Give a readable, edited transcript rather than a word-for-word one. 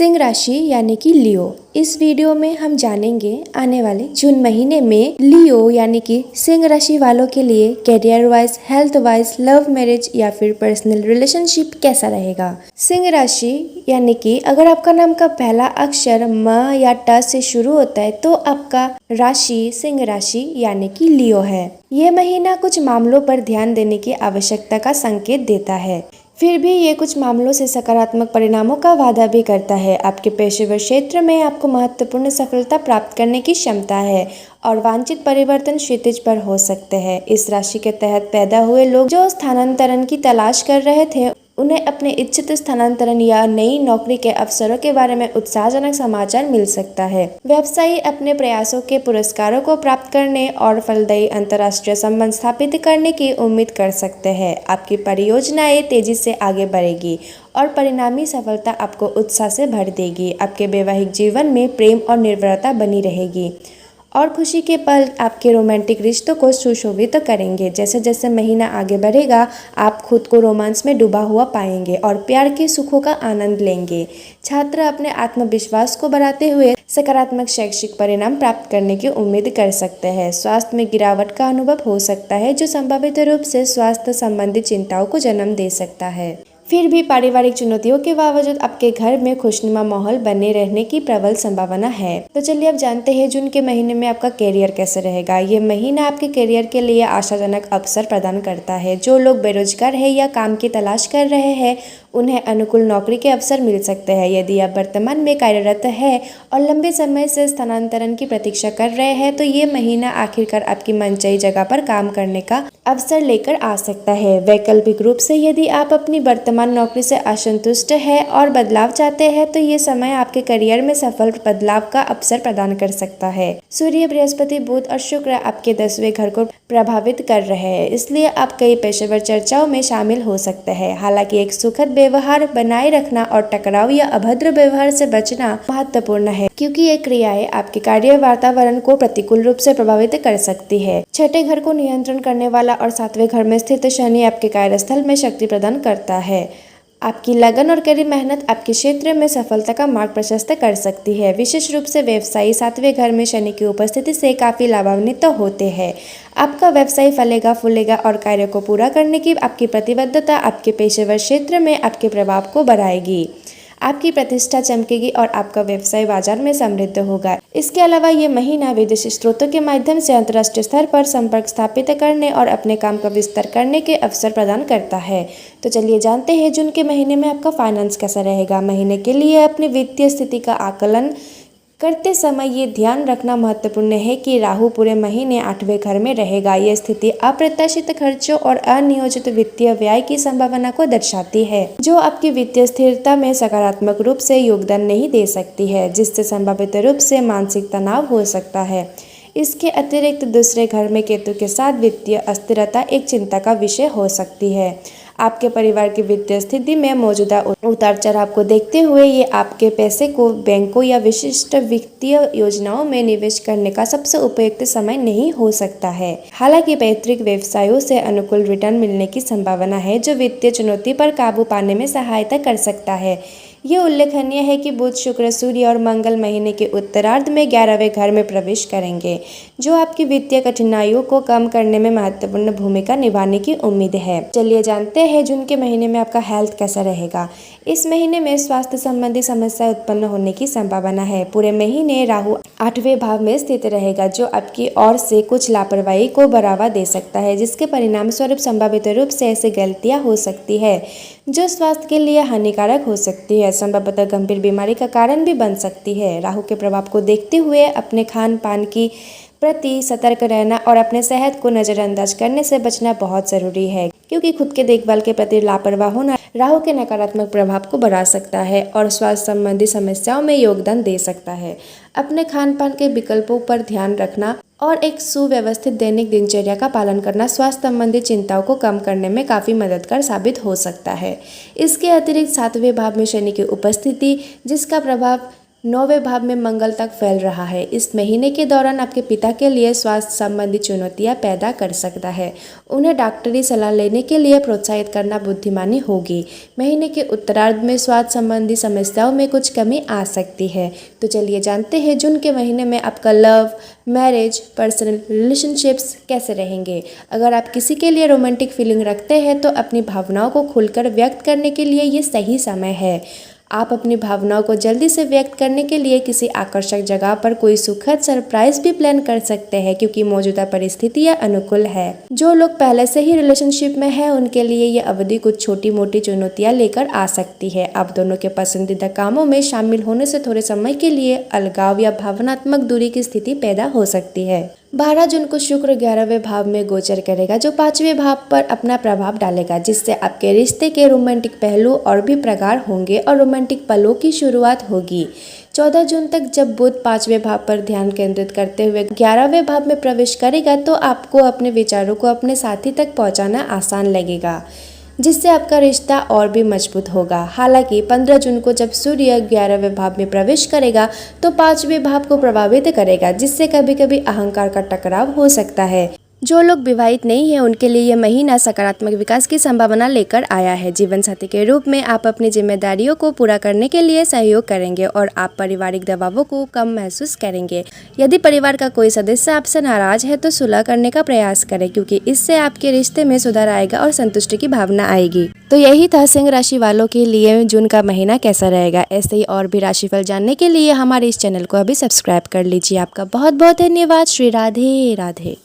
सिंह राशि यानी कि लियो। इस वीडियो में हम जानेंगे आने वाले जून महीने में लियो यानी कि सिंह राशि वालों के लिए career wise, health wise, love marriage या फिर पर्सनल रिलेशनशिप कैसा रहेगा। सिंह राशि यानी कि अगर आपका नाम का पहला अक्षर म या ट से शुरू होता है तो आपका राशि सिंह राशि यानी कि लियो है। यह महीना कुछ मामलों पर ध्यान देने की आवश्यकता का संकेत देता है, फिर भी ये कुछ मामलों से सकारात्मक परिणामों का वादा भी करता है। आपके पेशेवर क्षेत्र में आपको महत्वपूर्ण सफलता प्राप्त करने की क्षमता है और वांछित परिवर्तन क्षितिज पर हो सकते हैं। इस राशि के तहत पैदा हुए लोग जो स्थानांतरण की तलाश कर रहे थे उन्हें अपने इच्छित स्थानांतरण या नई नौकरी के अवसरों के बारे में उत्साहजनक समाचार मिल सकता है। व्यवसायी अपने प्रयासों के पुरस्कारों को प्राप्त करने और फलदायी अंतर्राष्ट्रीय संबंध स्थापित करने की उम्मीद कर सकते हैं। आपकी परियोजनाएं तेजी से आगे बढ़ेगी और परिणामी सफलता आपको उत्साह से भर देगी। आपके वैवाहिक जीवन में प्रेम और निर्भरता बनी रहेगी और खुशी के पल आपके रोमांटिक रिश्तों को सुशोभित करेंगे। जैसे जैसे महीना आगे बढ़ेगा आप खुद को रोमांस में डूबा हुआ पाएंगे और प्यार के सुखों का आनंद लेंगे। छात्र अपने आत्मविश्वास को बढ़ाते हुए सकारात्मक शैक्षिक परिणाम प्राप्त करने की उम्मीद कर सकते हैं। स्वास्थ्य में गिरावट का अनुभव हो सकता है जो संभावित रूप से स्वास्थ्य संबंधी चिंताओं को जन्म दे सकता है। फिर भी पारिवारिक चुनौतियों के बावजूद आपके घर में खुशनुमा माहौल बने रहने की प्रबल संभावना है। तो चलिए अब जानते हैं जून के महीने में आपका करियर कैसे रहेगा। ये महीना आपके करियर के लिए आशाजनक अवसर प्रदान करता है। जो लोग बेरोजगार है या काम की तलाश कर रहे हैं उन्हें अनुकूल नौकरी के अवसर मिल सकते हैं। यदि आप वर्तमान में कार्यरत है और लंबे समय से स्थानांतरण की प्रतीक्षा कर रहे हैं तो ये महीना आखिरकार आपकी मनचाही जगह पर काम करने का अवसर लेकर आ सकता है। वैकल्पिक रूप से यदि आप अपनी वर्तमान नौकरी से असंतुष्ट है और बदलाव चाहते हैं तो ये समय आपके करियर में सफल बदलाव का अवसर प्रदान कर सकता है। सूर्य, बृहस्पति, बुध और शुक्र आपके 10वें घर को प्रभावित कर रहे हैं, इसलिए आप कई पेशेवर चर्चाओं में शामिल हो सकते हैं। हालांकि एक सुखद व्यवहार बनाए रखना और टकराव या अभद्र व्यवहार से बचना महत्वपूर्ण है, क्योंकि ये क्रियाएं आपके कार्य वातावरण को प्रतिकूल रूप से प्रभावित कर सकती है। छठे घर को नियंत्रण करने वाला और 7वें घर में स्थित शनि आपके कार्यस्थल में शक्ति प्रदान करता है। आपकी लगन और कड़ी मेहनत आपके क्षेत्र में सफलता का मार्ग प्रशस्त कर सकती है। विशेष रूप से व्यवसायी 7वें घर में शनि की उपस्थिति से काफी लाभान्वित होते हैं। आपका व्यवसाय फलेगा फूलेगा और कार्य को पूरा करने की आपकी प्रतिबद्धता आपके पेशेवर क्षेत्र में आपके प्रभाव को बढ़ाएगी। आपकी प्रतिष्ठा चमकेगी और आपका व्यवसाय बाजार में समृद्ध होगा। इसके अलावा ये महीना विदेशी स्रोतों के माध्यम से अंतर्राष्ट्रीय स्तर पर संपर्क स्थापित करने और अपने काम का विस्तार करने के अवसर प्रदान करता है। तो चलिए जानते हैं जून के महीने में आपका फाइनेंस कैसा रहेगा। महीने के लिए अपनी वित्तीय स्थिति का आकलन करते समय ये ध्यान रखना महत्वपूर्ण है कि राहु पूरे महीने 8वें घर में रहेगा। यह स्थिति अप्रत्याशित खर्चों और अनियोजित वित्तीय व्यय की संभावना को दर्शाती है, जो आपकी वित्तीय स्थिरता में सकारात्मक रूप से योगदान नहीं दे सकती है, जिससे संभावित रूप से मानसिक तनाव हो सकता है। इसके अतिरिक्त दूसरे घर में केतु के साथ वित्तीय अस्थिरता एक चिंता का विषय हो सकती है। आपके परिवार की वित्तीय स्थिति में मौजूदा उतार चढ़ाव को देखते हुए ये आपके पैसे को बैंकों या विशिष्ट वित्तीय योजनाओं में निवेश करने का सबसे उपयुक्त समय नहीं हो सकता है। हालांकि पैतृक व्यवसायों से अनुकूल रिटर्न मिलने की संभावना है जो वित्तीय चुनौती पर काबू पाने में सहायता कर सकता है। ये उल्लेखनीय है कि बुध, शुक्र, सूर्य और मंगल महीने के उत्तरार्ध में 11वें घर में प्रवेश करेंगे, जो आपकी वित्तीय कठिनाइयों को कम करने में महत्वपूर्ण भूमिका निभाने की उम्मीद है। चलिए जानते हैं जून के महीने में आपका हेल्थ कैसा रहेगा। इस महीने में स्वास्थ्य संबंधी समस्या उत्पन्न होने की संभावना है। पूरे महीने राहु 8वें भाव में स्थित रहेगा, जो आपकी ओर से कुछ लापरवाही को बढ़ावा दे सकता है, जिसके परिणाम स्वरूप संभावित रूप से ऐसी गलतियां हो सकती है जो स्वास्थ्य के लिए हानिकारक हो सकती है, संभवतः गंभीर बीमारी का कारण भी बन सकती है। राहु के प्रभाव को देखते हुए अपने खान पान की प्रति सतर्क रहना और अपने सेहत को नजरअंदाज करने से बचना बहुत जरूरी है, क्योंकि खुद के देखभाल के प्रति लापरवाह होना राहु के नकारात्मक प्रभाव को बढ़ा सकता है और स्वास्थ्य संबंधी समस्याओं में योगदान दे सकता है। अपने खान पान के विकल्पों पर ध्यान रखना और एक सुव्यवस्थित दैनिक दिनचर्या का पालन करना स्वास्थ्य संबंधी चिंताओं को कम करने में काफी मददगार साबित हो सकता है। इसके अतिरिक्त 7वें भाव में शनि की उपस्थिति, जिसका प्रभाव 9वें भाव में मंगल तक फैल रहा है। इस महीने के दौरान आपके पिता के लिए स्वास्थ्य संबंधी चुनौतियां पैदा कर सकता है। उन्हें डॉक्टरी सलाह लेने के लिए प्रोत्साहित करना बुद्धिमानी होगी। महीने के उत्तरार्ध में स्वास्थ्य संबंधी समस्याओं में कुछ कमी आ सकती है। तो चलिए जानते हैं जून के महीने में आपका लव, मैरिज, पर्सनल रिलेशनशिप्स कैसे रहेंगे। अगर आप किसी के लिए रोमांटिक फीलिंग रखते हैं तो अपनी भावनाओं को खुलकर व्यक्त करने के लिए ये सही समय है। आप अपनी भावनाओं को जल्दी से व्यक्त करने के लिए किसी आकर्षक जगह पर कोई सुखद सरप्राइज भी प्लान कर सकते हैं, क्योंकि मौजूदा परिस्थितियां अनुकूल है। जो लोग पहले से ही रिलेशनशिप में हैं उनके लिए ये अवधि कुछ छोटी मोटी चुनौतियां लेकर आ सकती है। आप दोनों के पसंदीदा कामों में शामिल होने से थोड़े समय के लिए अलगाव या भावनात्मक दूरी की स्थिति पैदा हो सकती है। 12 जून को शुक्र 11वें भाव में गोचर करेगा, जो 5वें भाव पर अपना प्रभाव डालेगा, जिससे आपके रिश्ते के रोमांटिक पहलू और भी प्रगाढ़ होंगे और रोमांटिक पलों की शुरुआत होगी। 14 जून तक जब बुध 5वें भाव पर ध्यान केंद्रित करते हुए 11वें भाव में प्रवेश करेगा तो आपको अपने विचारों को अपने साथी तक पहुंचाना आसान लगेगा, जिससे आपका रिश्ता और भी मजबूत होगा। हालांकि 15 जून को जब सूर्य 11वें भाव में प्रवेश करेगा तो 5वें भाव को प्रभावित करेगा, जिससे कभी कभी अहंकार का टकराव हो सकता है। जो लोग विवाहित नहीं हैं उनके लिए यह महीना सकारात्मक विकास की संभावना लेकर आया है। जीवन साथी के रूप में आप अपनी जिम्मेदारियों को पूरा करने के लिए सहयोग करेंगे और आप पारिवारिक दबावों को कम महसूस करेंगे। यदि परिवार का कोई सदस्य आपसे नाराज है तो सुलह करने का प्रयास करें, क्योंकि इससे आपके रिश्ते में सुधार आएगा और संतुष्टि की भावना आएगी। तो यही था सिंह राशि वालों के लिए जून का महीना कैसा रहेगा। ऐसे ही और भी राशिफल जानने के लिए हमारे इस चैनल को अभी सब्सक्राइब कर लीजिए। आपका बहुत बहुत धन्यवाद। श्री राधे राधे।